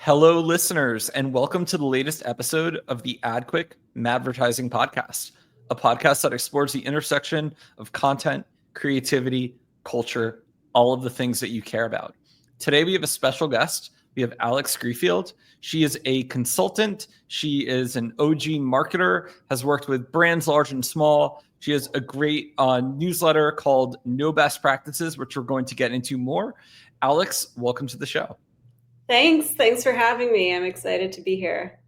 Hello, listeners, and welcome to the latest episode of the AdQuick MAdvertising Podcast, a podcast that explores the intersection of content, creativity, culture, all of the things that you care about. Today, we have a special guest. We have Alex Greifeld. She is a consultant. She is an OG marketer, has worked with brands large and small. She has a great newsletter called No Best Practices, which we're going to get into more. Alex, welcome to the show. Thanks for having me. I'm excited to be here.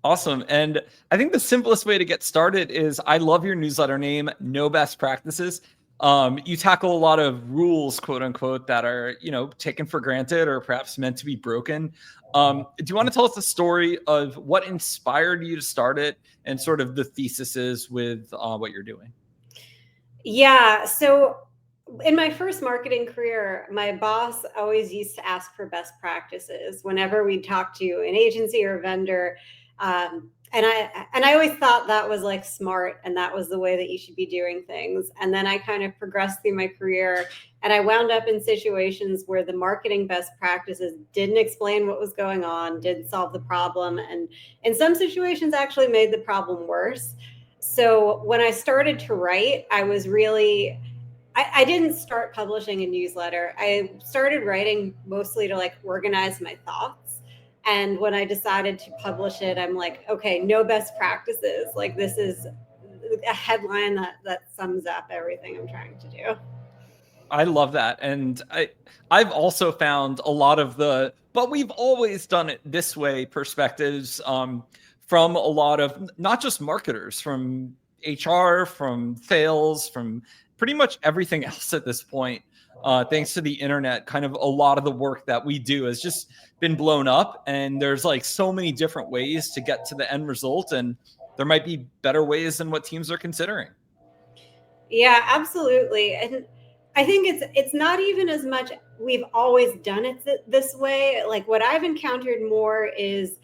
Awesome. And I think the simplest way to get started is I love your newsletter name, No Best Practices. You tackle a lot of rules, quote unquote, that are, taken for granted or perhaps meant to be broken. Do you want to tell us the story of what inspired you to start it and sort of the theses with what you're doing? Yeah. So in my first marketing career, my boss always used to ask for best practices whenever we'd talk to an agency or a vendor. And I always thought that was like smart and that was the way that you should be doing things. And then I kind of progressed through my career and I wound up in situations where the marketing best practices didn't explain what was going on, didn't solve the problem, and in some situations actually made the problem worse. So when I started to write, I didn't start publishing a newsletter. I started writing mostly to like organize my thoughts. And when I decided to publish it, I'm like, okay, no best practices. Like this is a headline that sums up everything I'm trying to do. I love that. And I've also found a lot of but we've always done it this way perspectives from a lot of not just marketers, from HR, from sales, from pretty much everything else at this point. Thanks to the internet, kind of a lot of the work that we do has just been blown up. And there's like so many different ways to get to the end result. And there might be better ways than what teams are considering. Yeah, absolutely. And I think it's not even as much we've always done it this way. Like what I've encountered more is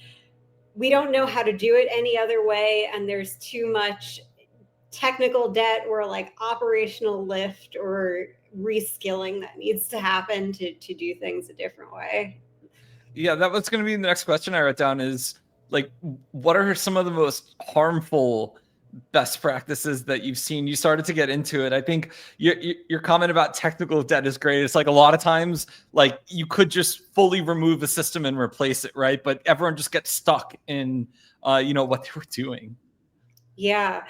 we don't know how to do it any other way. And there's too much technical debt or like operational lift or reskilling that needs to happen to do things a different way. Yeah, that was going to be the next question I wrote down is like, what are some of the most harmful best practices that you've seen? You started to get into it. I think your comment about technical debt is great. It's like a lot of times, like you could just fully remove the system and replace it, right? But everyone just gets stuck in, what they were doing. Yeah.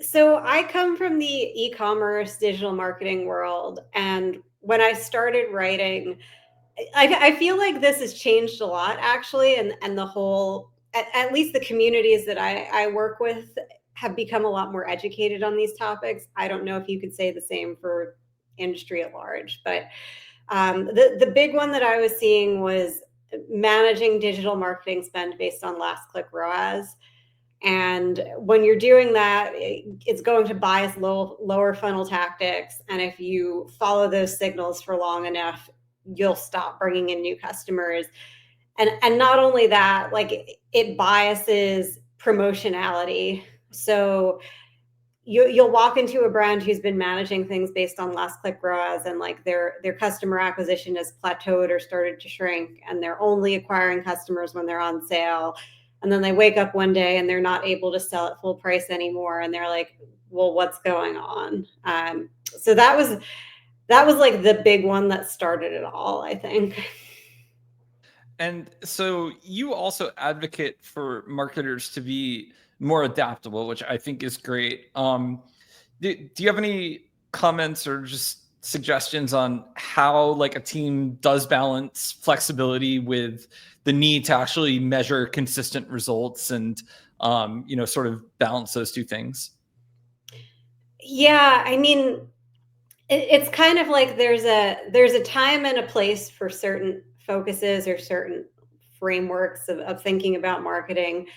So I come from the e-commerce digital marketing world. And when I started writing, I feel like this has changed a lot actually. And the whole, at least the communities that I work with have become a lot more educated on these topics. I don't know if you could say the same for industry at large, but the big one that I was seeing was managing digital marketing spend based on last click ROAS. And when you're doing that, it's going to bias lower funnel tactics. And if you follow those signals for long enough, you'll stop bringing in new customers. And not only that, like it biases promotionality. So you'll walk into a brand who's been managing things based on last click ROAS and like their customer acquisition has plateaued or started to shrink, and they're only acquiring customers when they're on sale. And then they wake up one day and they're not able to sell at full price anymore. And they're like, well, what's going on? So that was like the big one that started it all, I think. And so you also advocate for marketers to be more adaptable, which I think is great. Do you have any comments or just suggestions on how like a team does balance flexibility with the need to actually measure consistent results and sort of balance those two things? Yeah, I mean, it's kind of like there's a time and a place for certain focuses or certain frameworks of thinking about marketing.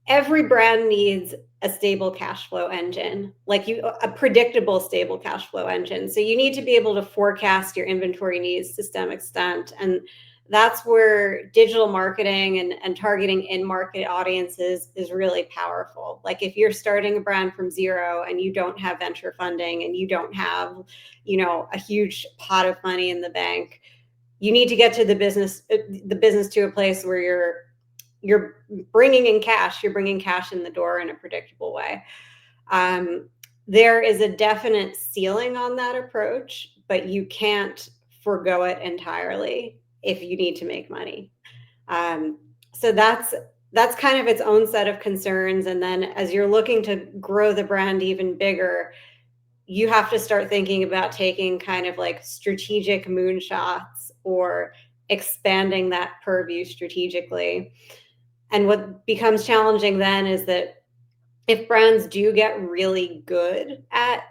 Every brand needs a stable cash flow engine, a predictable stable cash flow engine. So you need to be able to forecast your inventory needs to some extent. And that's where digital marketing and targeting in-market audiences is really powerful. Like if you're starting a brand from zero and you don't have venture funding and you don't have, a huge pot of money in the bank, you need to get to the business to a place where you're bringing in cash. You're bringing cash in the door in a predictable way. There is a definite ceiling on that approach, but you can't forgo it entirely if you need to make money. So that's kind of its own set of concerns. And then as you're looking to grow the brand even bigger, you have to start thinking about taking kind of like strategic moonshots or expanding that purview strategically. And what becomes challenging then is that if brands do get really good at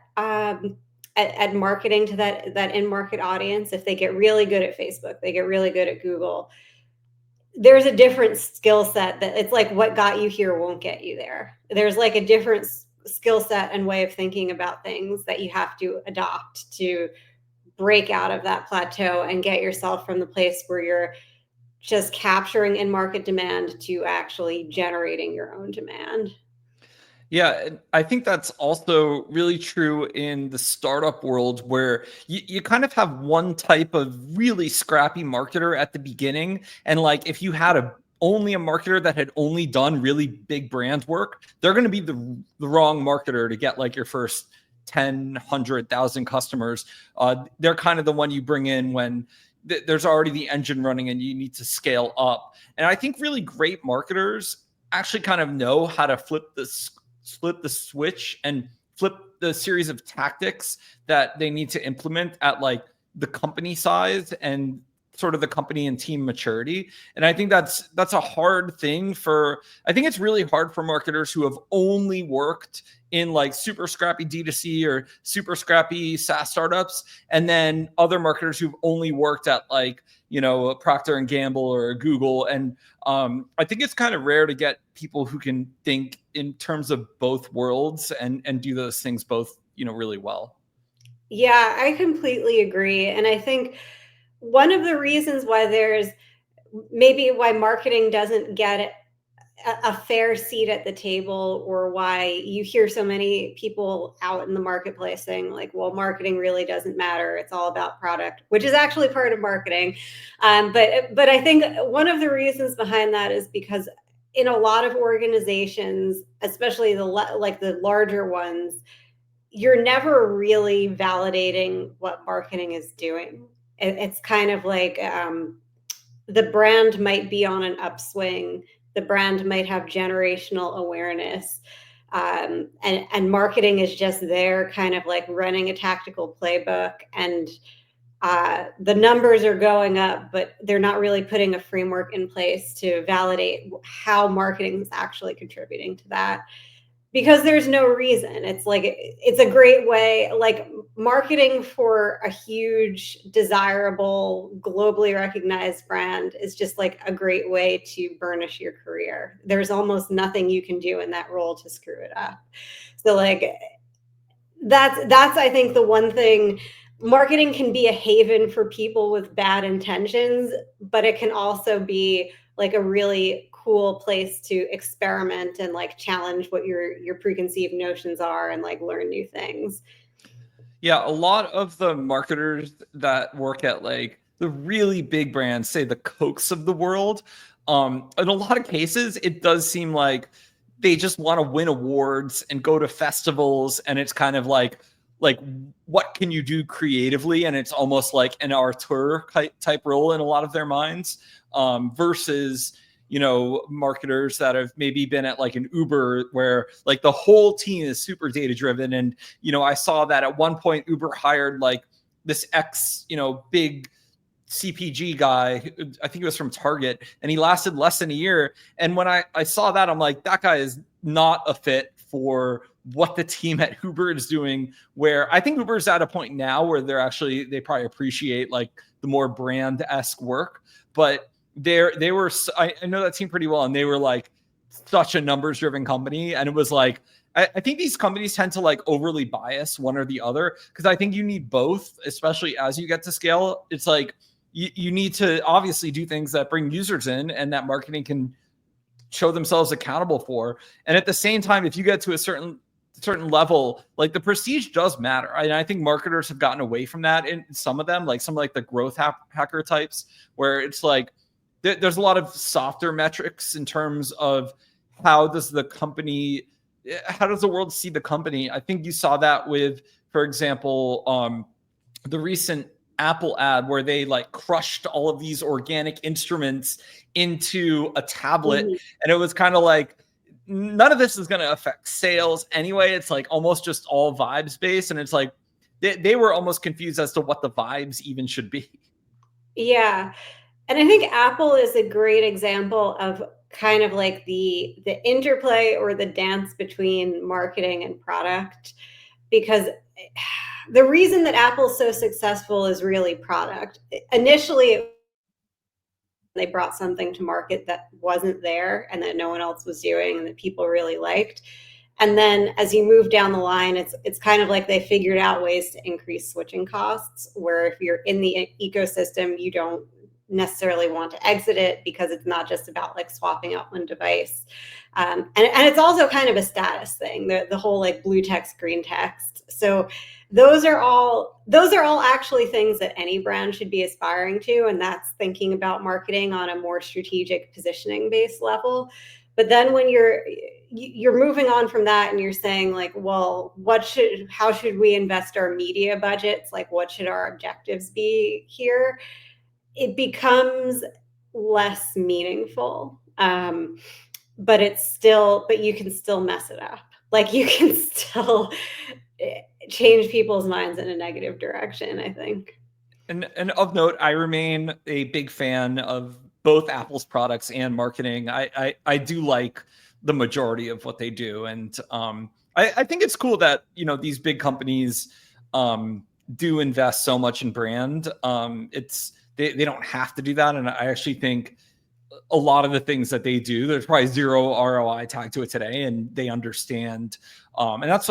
marketing to that in-market audience, if they get really good at Facebook, they get really good at Google, there's a different skill set that it's like what got you here won't get you there. There's like a different skill set and way of thinking about things that you have to adopt to break out of that plateau and get yourself from the place where you're just capturing in-market demand to actually generating your own demand. Yeah, I think that's also really true in the startup world where you kind of have one type of really scrappy marketer at the beginning. And like if you had only a marketer that had only done really big brand work, they're going to be the wrong marketer to get like your first 10, 100,000 customers. They're kind of the one you bring in when there's already the engine running and you need to scale up. And I think really great marketers actually kind of know how to flip the switch and flip the series of tactics that they need to implement at like the company size and sort of the company and team maturity. And I think that's a hard thing I think it's really hard for marketers who have only worked in like super scrappy D2C or super scrappy SaaS startups. And then other marketers who've only worked at like, a Procter & Gamble or a Google. And I think it's kind of rare to get people who can think in terms of both worlds and do those things both, really well. Yeah, I completely agree. And I think one of the reasons why why marketing doesn't get a fair seat at the table, or why you hear so many people out in the marketplace saying like, well, marketing really doesn't matter. It's all about product, which is actually part of marketing. But I think one of the reasons behind that is because in a lot of organizations, especially the larger ones, you're never really validating what marketing is doing. It's kind of like the brand might be on an upswing. The brand might have generational awareness. And marketing is just there kind of like running a tactical playbook. And the numbers are going up, but they're not really putting a framework in place to validate how marketing is actually contributing to that. Because there's no reason. It's like, it's a great way, like marketing for a huge, desirable, globally recognized brand is just like a great way to burnish your career. There's almost nothing you can do in that role to screw it up. So like, that's I think the one thing. Marketing can be a haven for people with bad intentions, but it can also be like a really cool place to experiment and like challenge what your preconceived notions are and like learn new things. Yeah, a lot of the marketers that work at like the really big brands, say the Cokes of the world, in a lot of cases, it does seem like they just want to win awards and go to festivals, and it's kind of like what can you do creatively, and it's almost like an auteur type role in a lot of their minds, versus marketers that have maybe been at like an Uber where like the whole team is super data driven. And I saw that at one point Uber hired like this big CPG guy, I think it was from Target, and he lasted less than a year. And when I saw that, I'm like, that guy is not a fit for what the team at Uber is doing, where I think Uber's at a point now where they probably appreciate like the more brand-esque work. But they were, I know that team pretty well, and they were like such a numbers driven company. And it was like, I think these companies tend to like overly bias one or the other, because I think you need both, especially as you get to scale. It's like you need to obviously do things that bring users in and that marketing can show themselves accountable for. And at the same time, if you get to a certain certain level, like the prestige does matter. And I think marketers have gotten away from that in some of them, like some like the growth hacker types, where it's like there's a lot of softer metrics in terms of how does the world see the company. I think you saw that with, for example, the recent Apple ad where they like crushed all of these organic instruments into a tablet. Mhm. And it was kind of like, none of this is going to affect sales anyway. It's like almost just all vibes based. And it's like, they were almost confused as to what the vibes even should be. Yeah. And I think Apple is a great example of kind of like the interplay or the dance between marketing and product, because the reason that Apple's so successful is really product. Initially, they brought something to market that wasn't there and that no one else was doing and that people really liked. And then as you move down the line, it's kind of like they figured out ways to increase switching costs, where if you're in the ecosystem, you don't necessarily want to exit it, because it's not just about like swapping out one device. And it's also kind of a status thing, the whole like blue text, green text. So those are all actually things that any brand should be aspiring to. And that's thinking about marketing on a more strategic positioning based level. But then when you're moving on from that and you're saying like, well, how should we invest our media budgets? Like, what should our objectives be here? It becomes less meaningful. But you can still mess it up. Like you can still change people's minds in a negative direction, I think. And of note, I remain a big fan of both Apple's products and marketing. I do like the majority of what they do. And I think it's cool that, these big companies do invest so much in brand. They don't have to do that. And I actually think a lot of the things that they do, there's probably zero ROI tagged to it today, and they understand. And that's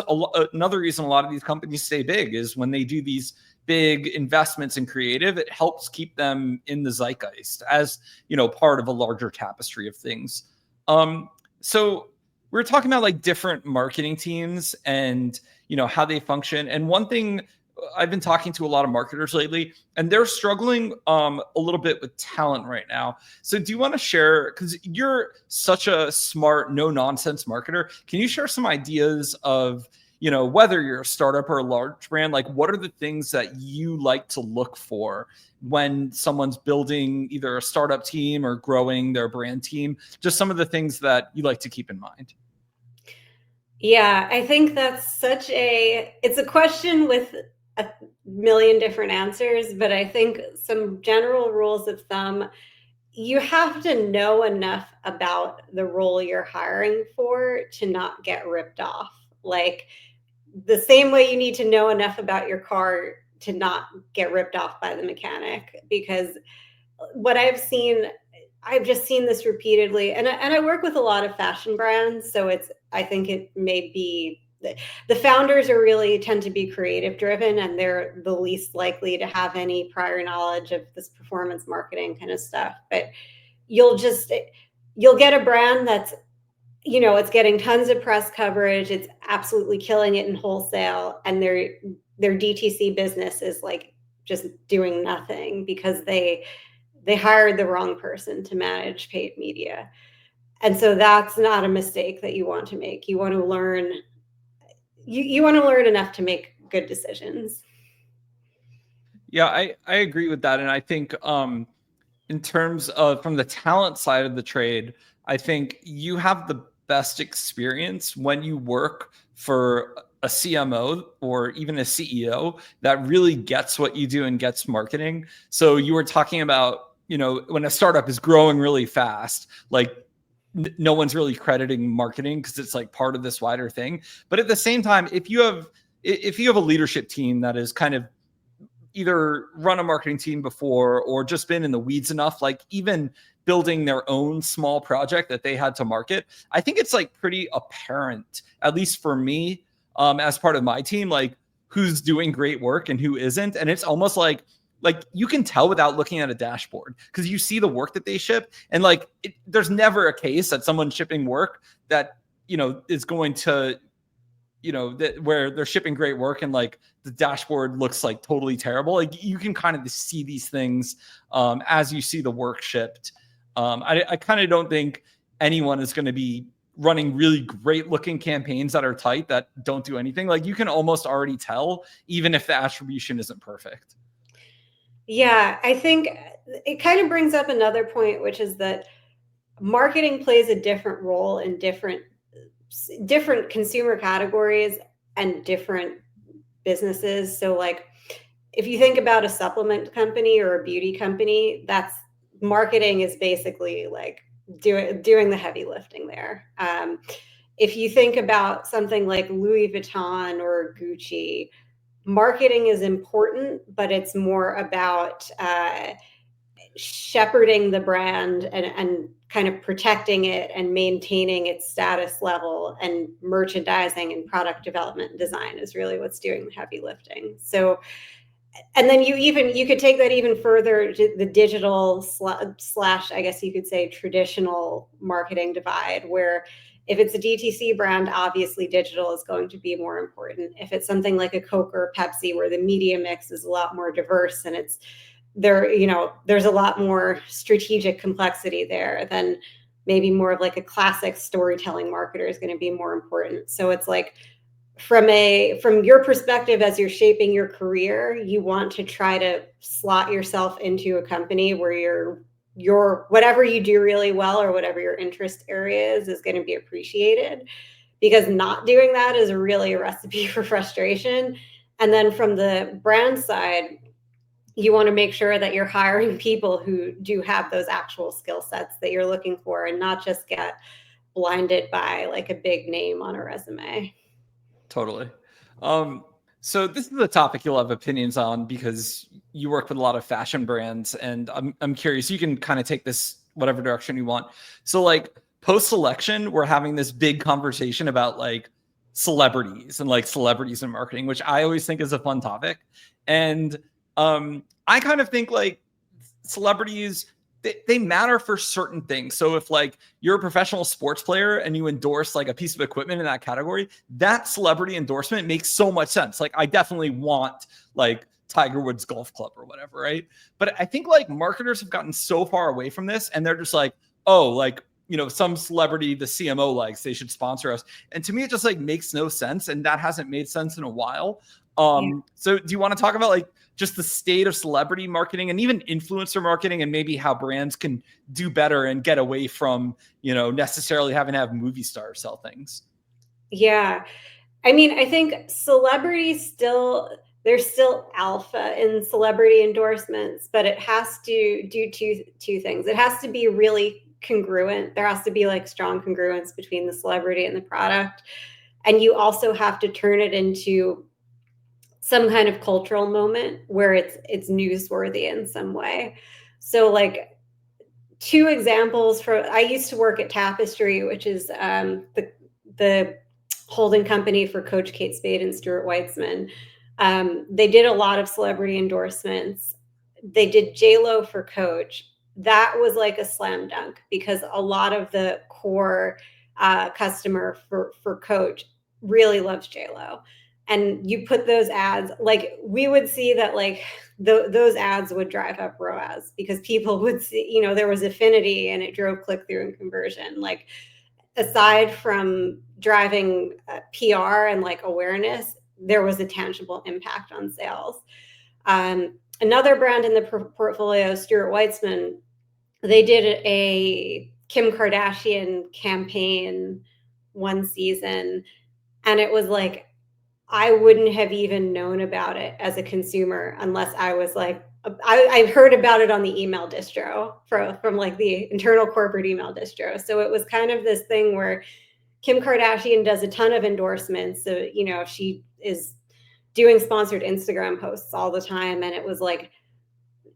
another reason a lot of these companies stay big, is when they do these big investments in creative, it helps keep them in the zeitgeist as, part of a larger tapestry of things. So we're talking about like different marketing teams and, how they function. And one thing, I've been talking to a lot of marketers lately, and they're struggling a little bit with talent right now. So do you want to share, because you're such a smart, no nonsense marketer, can you share some ideas of, whether you're a startup or a large brand, like what are the things that you like to look for when someone's building either a startup team or growing their brand team? Just some of the things that you like to keep in mind. Yeah, I think that's it's a question with a million different answers, but I think some general rules of thumb: you have to know enough about the role you're hiring for to not get ripped off. Like the same way you need to know enough about your car to not get ripped off by the mechanic. Because what I've just seen this repeatedly, and I work with a lot of fashion brands, so I think it may be the founders tend to be creative driven, and they're the least likely to have any prior knowledge of this performance marketing kind of stuff. But you'll get a brand that's, it's getting tons of press coverage, it's absolutely killing it in wholesale, and their DTC business is like just doing nothing because they hired the wrong person to manage paid media. And so that's not a mistake that you want to make. You want to learn enough to make good decisions. Yeah, I agree with that. And I think in terms of from the talent side of the trade, I think you have the best experience when you work for a CMO or even a CEO that really gets what you do and gets marketing. So you were talking about, when a startup is growing really fast, like no one's really crediting marketing because it's like part of this wider thing. But at the same time, if you have a leadership team that is kind of either run a marketing team before or just been in the weeds enough, like even building their own small project that they had to market, I think it's like pretty apparent, at least for me, as part of my team, like who's doing great work and who isn't. And it's almost like you can tell without looking at a dashboard, because you see the work that they ship, and like there's never a case that someone shipping work that is going to where they're shipping great work and like the dashboard looks like totally terrible. Like you can kind of see these things as you see the work shipped. I kind of don't think anyone is going to be running really great looking campaigns that are tight that don't do anything. Like you can almost already tell, even if the attribution isn't perfect. Yeah, I think it kind of brings up another point, which is that marketing plays a different role in different consumer categories and different businesses. So like if you think about a supplement company or a beauty company, that's marketing is basically like doing the heavy lifting there. If you think about something like Louis Vuitton or Gucci, marketing is important, but it's more about shepherding the brand and kind of protecting it and maintaining its status level, and merchandising and product development and design is really what's doing the heavy lifting. So, and then you could take that even further to the digital slash, I guess you could say, traditional marketing divide, where if it's a DTC brand, obviously digital is going to be more important. If it's something like a Coke or Pepsi, where the media mix is a lot more diverse and there's a lot more strategic complexity there, then maybe more of like a classic storytelling marketer is going to be more important. So it's like, from your perspective, as you're shaping your career, you want to try to slot yourself into a company where your whatever you do really well, or whatever your interest area is going to be appreciated, because not doing that is really a recipe for frustration. And then from the brand side, you want to make sure that you're hiring people who do have those actual skill sets that you're looking for, and not just get blinded by like a big name on a resume. Totally. So this is a topic you'll have opinions on because you work with a lot of fashion brands, and I'm curious, you can kind of take this whatever direction you want. So like post-selection, we're having this big conversation about like celebrities and like celebrities in marketing, which I always think is a fun topic. And I kind of think like celebrities, they matter for certain things. So if like you're a professional sports player and you endorse like a piece of equipment in that category, that celebrity endorsement makes so much sense. Like I definitely want like Tiger Woods golf club or whatever, right? But I think like marketers have gotten so far away from this, and they're just like, oh, like, some celebrity the CMO likes, they should sponsor us. And to me, it just like makes no sense. And that hasn't made sense in a while. So do you want to talk about like just the state of celebrity marketing and even influencer marketing, and maybe how brands can do better and get away from, necessarily having to have movie stars sell things? Yeah. I mean, I think celebrities there's still alpha in celebrity endorsements, but it has to do two things. It has to be really congruent. There has to be like strong congruence between the celebrity and the product. And you also have to turn it into some kind of cultural moment where it's newsworthy in some way. So like two examples I used to work at Tapestry, which is the holding company for Coach Kate Spade and Stuart Weitzman. They did a lot of celebrity endorsements. They did J-Lo for Coach. That was like a slam dunk, because a lot of the core customer for Coach really loves J-Lo. And you put those ads, like we would see that like those ads would drive up ROAS, because people would see, there was affinity and it drove click-through and conversion. Like aside from driving PR and like awareness, there was a tangible impact on sales. Another brand in the portfolio, Stuart Weitzman, they did a Kim Kardashian campaign one season, and it was like, I wouldn't have even known about it as a consumer unless I was like, I heard about it on the email distro from like the internal corporate email distro. So it was kind of this thing where Kim Kardashian does a ton of endorsements. So, she is doing sponsored Instagram posts all the time. And it was like,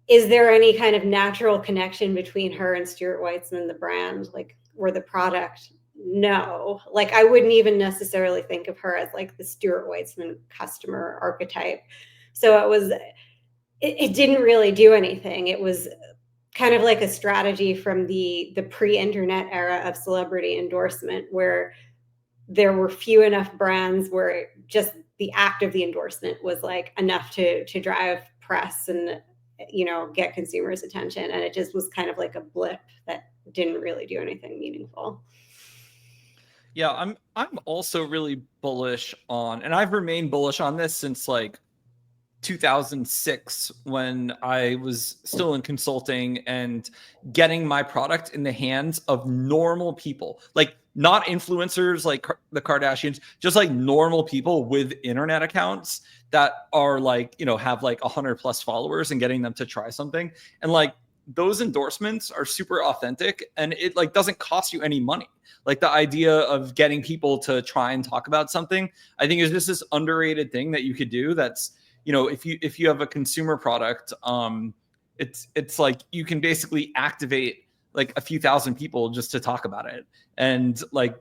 is there any kind of natural connection between her and Stuart Weitzman, the brand, like, or the product? No, like I wouldn't even necessarily think of her as like the Stuart Weitzman customer archetype. So it didn't really do anything. It was kind of like a strategy from the pre-internet era of celebrity endorsement, where there were few enough brands where just the act of the endorsement was like enough to drive press and, get consumers' attention. And it just was kind of like a blip that didn't really do anything meaningful. Yeah, I'm also really bullish on, and I've remained bullish on this since like 2006 when I was still in consulting and getting my product in the hands of normal people, like not influencers like the Kardashians, just like normal people with internet accounts that are like, have like 100 plus followers, and getting them to try something. And like those endorsements are super authentic, and it like doesn't cost you any money. Like the idea of getting people to try and talk about something, I think is just this underrated thing that you could do. That's, if you have a consumer product, it's like you can basically activate like a few thousand people just to talk about it. And like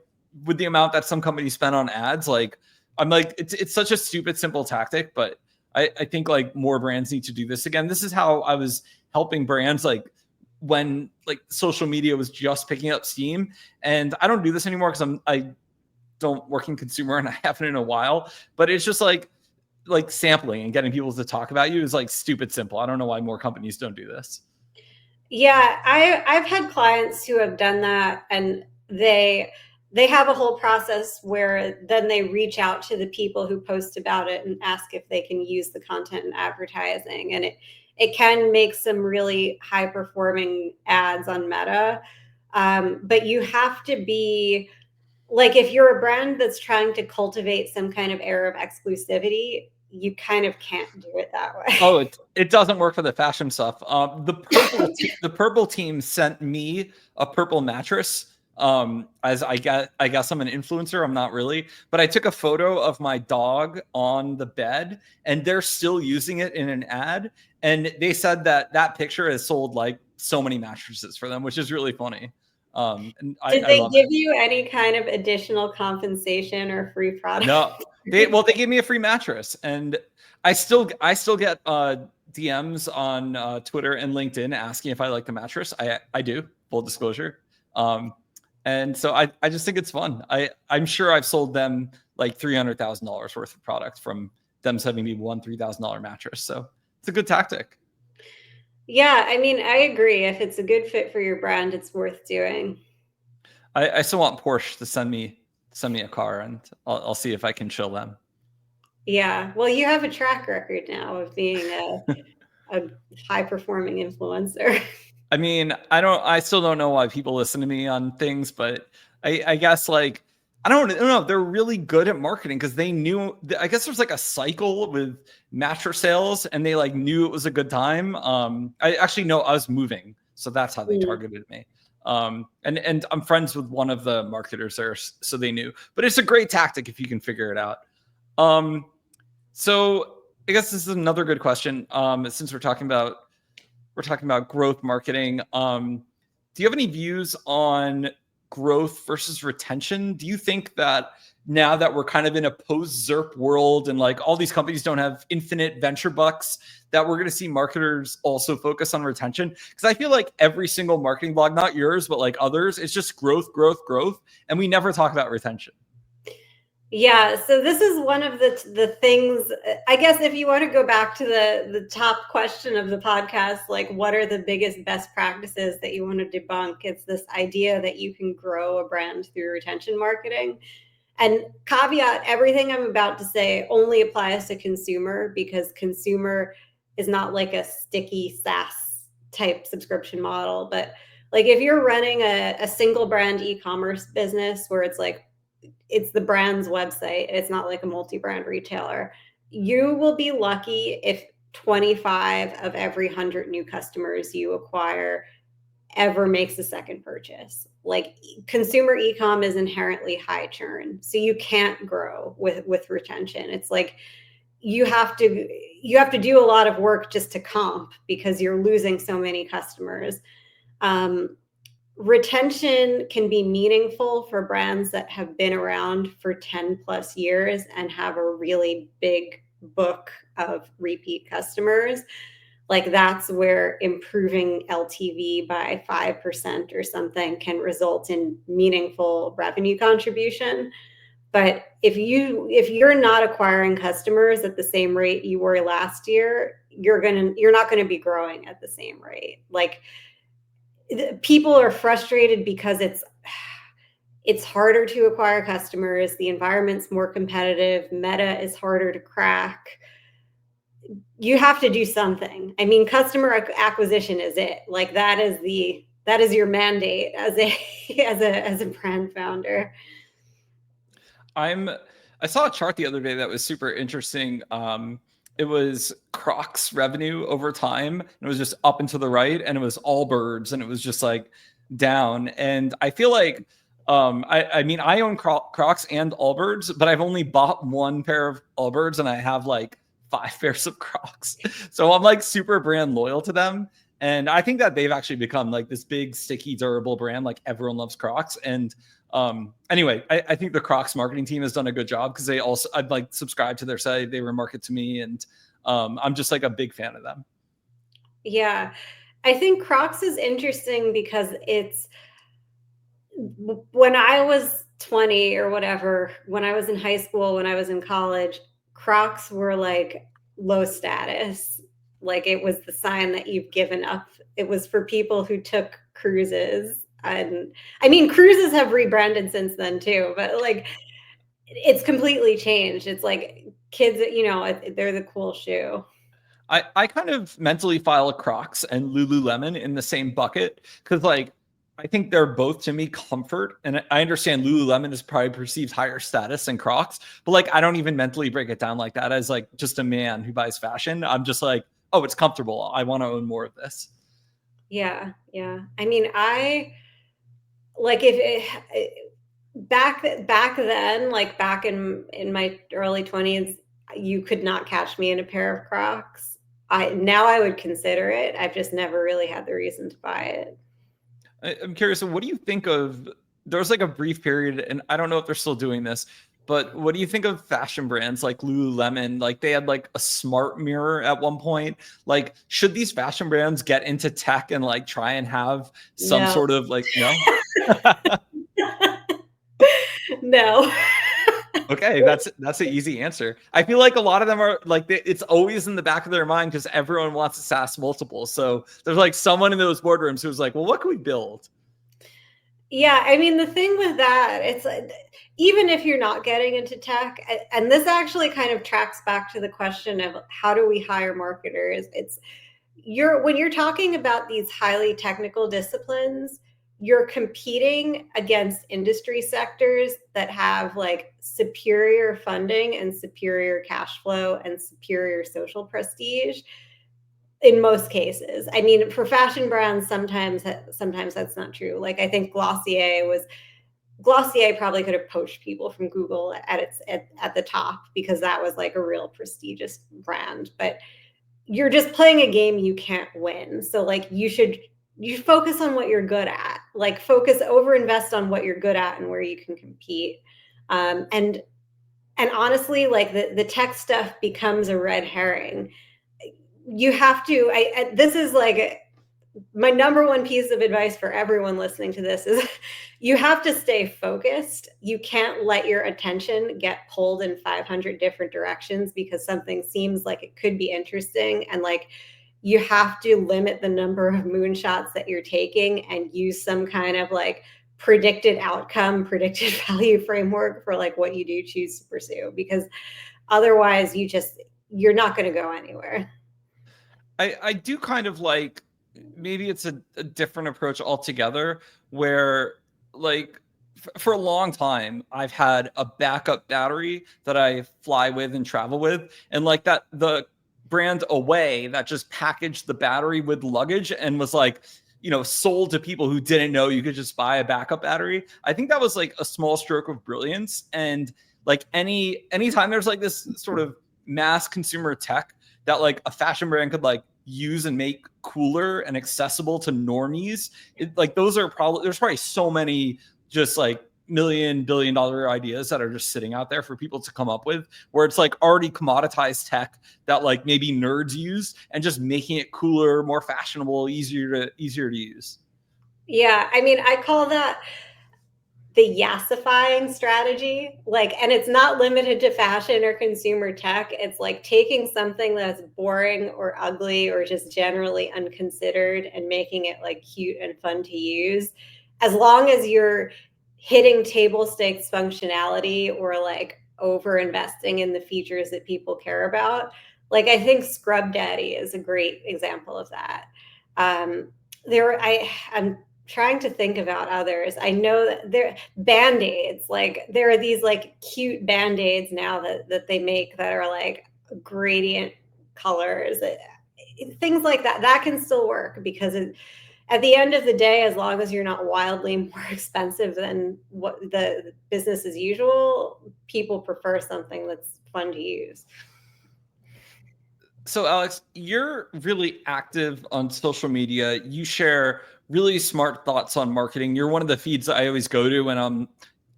with the amount that some companies spend on ads, like I'm like, it's such a stupid, simple tactic, but I think like more brands need to do this again. This is how I was helping brands like when like social media was just picking up steam. And I don't do this anymore because I don't work in consumer and I haven't in a while, but it's just like sampling and getting people to talk about you is like stupid simple. I don't know why more companies don't do this. Yeah, I've had clients who have done that, and they have a whole process where then they reach out to the people who post about it and ask if they can use the content in advertising. And it can make some really high performing ads on Meta. But you have to be like, if you're a brand that's trying to cultivate some kind of air of exclusivity, you kind of can't do it that way. Oh, it doesn't work for the fashion stuff. The purple team sent me a purple mattress. As I guess I'm an influencer. I'm not really, but I took a photo of my dog on the bed, and they're still using it in an ad. And they said that picture has sold like so many mattresses for them, which is really funny. And Did I they love give it. you any kind of additional compensation or free product? No, they gave me a free mattress, and I still get DMs on Twitter and LinkedIn asking if I like the mattress. I do, full disclosure. And so I just think it's fun. I'm sure I've sold them like $300,000 worth of product from them sending me one $3,000 mattress. So it's a good tactic. Yeah, I mean, I agree. If it's a good fit for your brand, it's worth doing. I still want Porsche to send me a car, and I'll see if I can chill them. Yeah, well, you have a track record now of being a high performing influencer. I mean, I still don't know why people listen to me on things, but I guess like, I don't know. They're really good at marketing because they knew, I guess there's like a cycle with mattress sales, and they like knew it was a good time. I actually know I was moving, so that's how they targeted me. And I'm friends with one of the marketers there, so they knew, but it's a great tactic if you can figure it out. So I guess this is another good question. Since we're talking about growth marketing. Do you have any views on growth versus retention? Do you think that now that we're kind of in a post-ZERP world and like all these companies don't have infinite venture bucks, that we're going to see marketers also focus on retention? Because I feel like every single marketing blog, not yours, but like others, it's just growth, growth, growth. And we never talk about retention. Yeah, so this is one of the things, I guess, if you want to go back to the top question of the podcast, like what are the biggest best practices that you want to debunk? It's this idea that you can grow a brand through retention marketing. And caveat, everything I'm about to say only applies to consumer, because consumer is not like a sticky SaaS type subscription model. But like if you're running a single brand e-commerce business where it's like, it's the brand's website, it's not like a multi-brand retailer, you will be lucky if 25 of every 100 new customers you acquire ever makes a second purchase. Like consumer e-com is inherently high churn, so you can't grow with retention. It's like you have to do a lot of work just to comp because you're losing so many customers. Retention can be meaningful for brands that have been around for 10 plus years and have a really big book of repeat customers. Like that's where improving LTV by 5% or something can result in meaningful revenue contribution. But if you're not acquiring customers at the same rate you were last year, you're not going to be growing at the same rate. Like, people are frustrated because it's harder to acquire customers. The environment's more competitive. Meta is harder to crack. You have to do something. I mean, customer acquisition is it. Like, that is your mandate as a brand founder. I saw a chart the other day that was super interesting. It was Crocs revenue over time, and it was just up and to the right, and it was Allbirds, and it was just like down. And I feel like, I mean, I own Crocs and Allbirds, but I've only bought one pair of Allbirds, and I have like 5 pairs of Crocs. So I'm like super brand loyal to them. And I think that they've actually become like this big, sticky, durable brand. Like, everyone loves Crocs. And anyway, I think the Crocs marketing team has done a good job, because I'd like subscribed to their site. They remarket to me, and I'm just like a big fan of them. Yeah. I think Crocs is interesting because when I was 20 or whatever, when I was in high school, when I was in college, Crocs were like low status. Like, it was the sign that you've given up. It was for people who took cruises. And I mean, cruises have rebranded since then too, but like, it's completely changed. It's like kids, they're the cool shoe. I kind of mentally file Crocs and Lululemon in the same bucket, because like, I think they're both, to me, comfort. And I understand Lululemon is probably perceived higher status than Crocs, but like, I don't even mentally break it down like that as like just a man who buys fashion. I'm just like, oh, it's comfortable. I want to own more of this. Yeah. Yeah. I mean, I like, back then, like back in my early 20s, you could not catch me in a pair of Crocs. Now I would consider it. I've just never really had the reason to buy it. I'm curious, what do you think of, there was like a brief period, and I don't know if they're still doing this, but what do you think of fashion brands like Lululemon? Like, they had like a smart mirror at one point. Like, should these fashion brands get into tech and like try and have some No. sort of like, no? No. Okay, that's an easy answer. I feel like a lot of them are like, it's always in the back of their mind, because everyone wants a SaaS multiple. So there's like someone in those boardrooms who's like, well, what can we build? Yeah, I mean, the thing with that, it's like, even if you're not getting into tech, and this actually kind of tracks back to the question of how do we hire marketers? When you're talking about these highly technical disciplines, you're competing against industry sectors that have like superior funding and superior cash flow and superior social prestige in most cases. I mean, for fashion brands, sometimes that's not true. Like, I think Glossier probably could have poached people from Google at the top, because that was like a real prestigious brand. But you're just playing a game you can't win. So like, you focus on what you're good at. Like, over invest on what you're good at and where you can compete. And honestly, like, the tech stuff becomes a red herring. You have to, this is like my number one piece of advice for everyone listening to this is you have to stay focused. You can't let your attention get pulled in 500 different directions because something seems like it could be interesting. And like, you have to limit the number of moonshots that you're taking and use some kind of like predicted outcome, predicted value framework for like what you do choose to pursue, because otherwise you're not going to go anywhere. I do kind of like, maybe it's a different approach altogether, where like, for a long time, I've had a backup battery that I fly with and travel with. And like that, the brand Away that just packaged the battery with luggage and was like, sold to people who didn't know you could just buy a backup battery. I think that was like a small stroke of brilliance. And like, anytime there's like this sort of mass consumer tech that like a fashion brand could like use and make cooler and accessible to normies, like, there's probably so many just like $1-billion ideas that are just sitting out there for people to come up with, where it's like already commoditized tech that like maybe nerds use, and just making it cooler, more fashionable, easier to use. Yeah, I mean, I call that the yassifying strategy, like, and it's not limited to fashion or consumer tech. It's like taking something that's boring or ugly or just generally unconsidered and making it like cute and fun to use. As long as you're hitting table stakes functionality or like over investing in the features that people care about. Like, I think Scrub Daddy is a great example of that. I'm trying to think about others. I know that there Band-Aids, like there are these like cute Band-Aids now that they make that are like gradient colors, things like that. That can still work because at the end of the day, as long as you're not wildly more expensive than what the business as usual, people prefer something that's fun to use. So Alex, you're really active on social media. You share really smart thoughts on marketing. You're one of the feeds that I always go to, and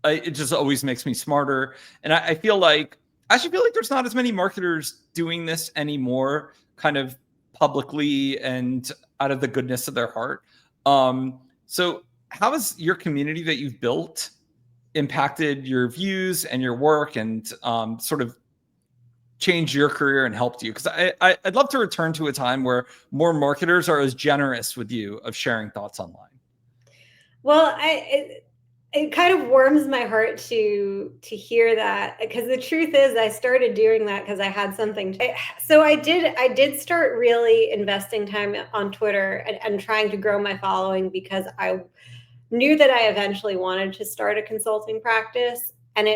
it just always makes me smarter. And I feel like there's not as many marketers doing this anymore, kind of publicly and out of the goodness of their heart. So how has your community that you've built impacted your views and your work, and sort of changed your career and helped you? Because I'd love to return to a time where more marketers are as generous with you of sharing thoughts online. Well, it kind of warms my heart to hear that, because the truth is I started doing that because I had something so I did start really investing time on Twitter and trying to grow my following, because I knew that I eventually wanted to start a consulting practice. And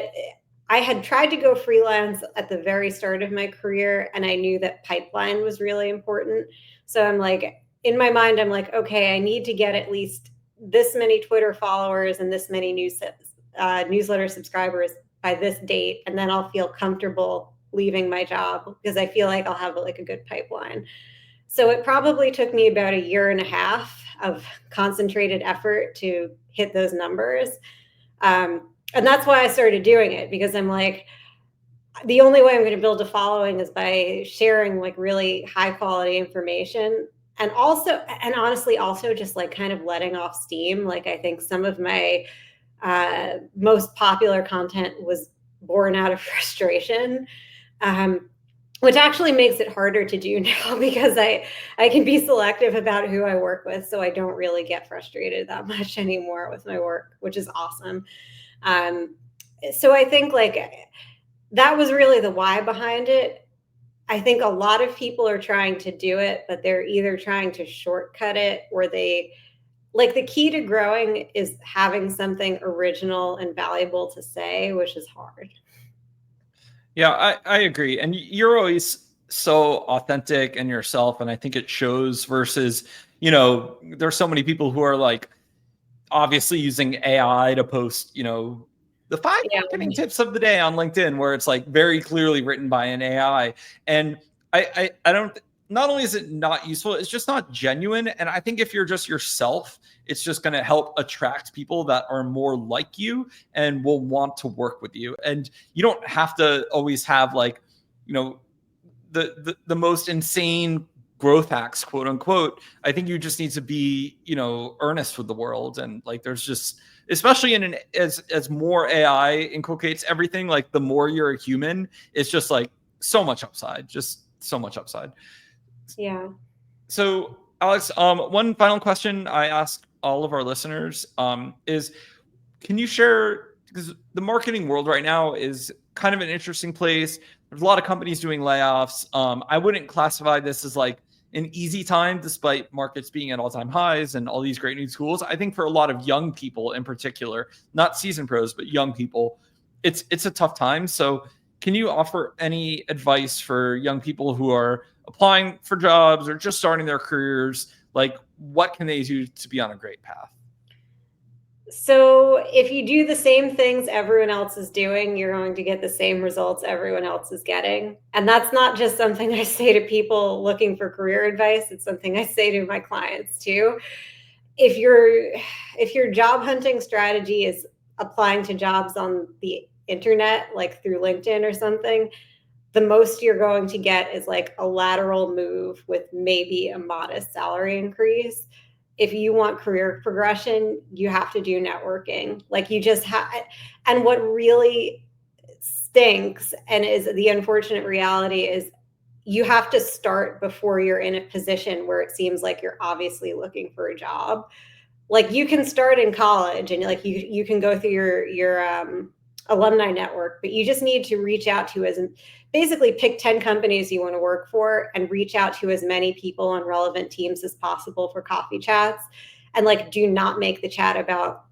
I had tried to go freelance at the very start of my career, and I knew that pipeline was really important. So I'm like, in my mind, I'm like, okay, I need to get at least this many Twitter followers and this many newsletter subscribers by this date, and then I'll feel comfortable leaving my job because I feel like I'll have like a good pipeline. So it probably took me about 1.5 years of concentrated effort to hit those numbers. And that's why I started doing it, because I'm like, the only way I'm going to build a following is by sharing like really high quality information. And honestly, also just like kind of letting off steam. Like, I think some of my most popular content was born out of frustration, which actually makes it harder to do now because I can be selective about who I work with. So I don't really get frustrated that much anymore with my work, which is awesome. So I think like that was really the why behind it. I think a lot of people are trying to do it, but they're either trying to shortcut it, or the key to growing is having something original and valuable to say, which is hard. Yeah, I agree. And you're always so authentic and yourself. And I think it shows versus, there's so many people who are like obviously using AI to post, the 5 marketing tips of the day on LinkedIn, where it's like very clearly written by an AI. And I don't, not only is it not useful, it's just not genuine. And I think if you're just yourself, it's just going to help attract people that are more like you and will want to work with you. And you don't have to always have like, the most insane growth hacks, quote unquote. I think you just need to be, earnest with the world. And like, there's just, especially as more AI inculcates everything, like the more you're a human, it's just like so much upside, just so much upside. Yeah. So Alex, one final question I ask all of our listeners is, can you share, because the marketing world right now is kind of an interesting place. There's a lot of companies doing layoffs. I wouldn't classify this as like an easy time, despite markets being at all-time highs and all these great new tools. I think for a lot of young people in particular, not seasoned pros, but young people, it's a tough time. So can you offer any advice for young people who are applying for jobs or just starting their careers? Like, what can they do to be on a great path? So if you do the same things everyone else is doing, you're going to get the same results everyone else is getting. And that's not just something I say to people looking for career advice. It's something I say to my clients too. If your job hunting strategy is applying to jobs on the internet, like through LinkedIn or something, the most you're going to get is like a lateral move with maybe a modest salary increase. if you want career progression, you have to do networking. Like you just have, and what really stinks and is the unfortunate reality is you have to start before you're in a position where it seems like you're obviously looking for a job. Like you can start in college and like you can go through your alumni network, but you just need to reach out to basically pick 10 companies you want to work for and reach out to as many people on relevant teams as possible for coffee chats. And like, do not make the chat about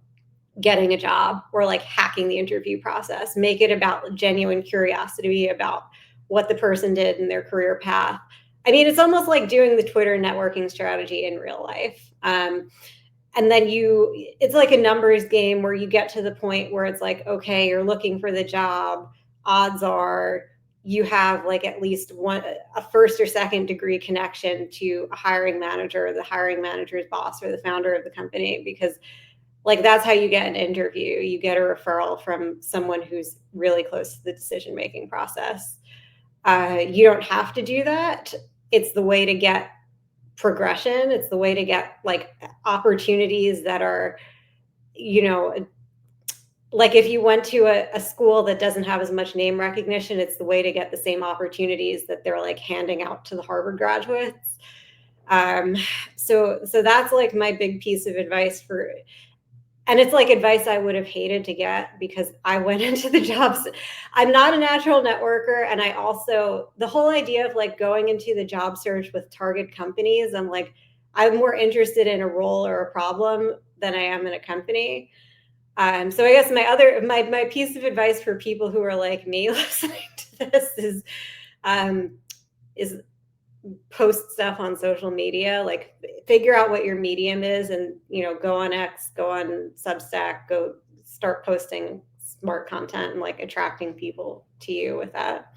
getting a job or like hacking the interview process. Make it about genuine curiosity about what the person did in their career path. I mean, it's almost like doing the Twitter networking strategy in real life. And then it's like a numbers game where you get to the point where it's like, okay, you're looking for the job. Odds are you have like at least a first or second degree connection to a hiring manager, or the hiring manager's boss, or the founder of the company, because like that's how you get an interview. You get a referral from someone who's really close to the decision-making process. You don't have to do that. It's the way to get progression. It's the way to get like opportunities that are, like if you went to a school that doesn't have as much name recognition, it's the way to get the same opportunities that they're like handing out to the Harvard graduates. So that's like my big piece of advice and it's like advice I would have hated to get because I went into the jobs. I'm not a natural networker. And I also, the whole idea of like going into the job search with target companies, I'm more interested in a role or a problem than I am in a company. So I guess my piece of advice for people who are like me listening to this is post stuff on social media, like figure out what your medium is and, go on X, go on Substack, go start posting smart content and like attracting people to you with that.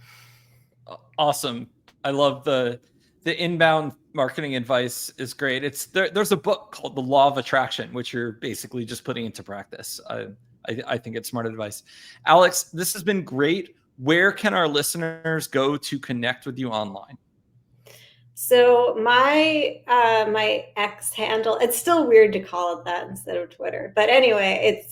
Awesome. I love the inbound marketing advice is great. There's a book called The Law of Attraction, which you're basically just putting into practice. I think it's smart advice. Alex, this has been great. Where can our listeners go to connect with you online? So my X handle, it's still weird to call it that instead of Twitter. But anyway,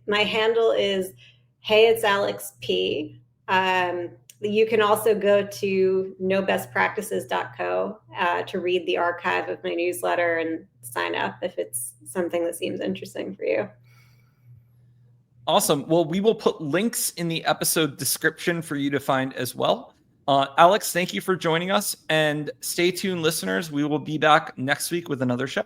my handle is Hey, it's Alex P. You can also go to knowbestpractices.co to read the archive of my newsletter and sign up if it's something that seems interesting for you. Awesome. Well, we will put links in the episode description for you to find as well. Alex, thank you for joining us, and stay tuned, listeners. We will be back next week with another show.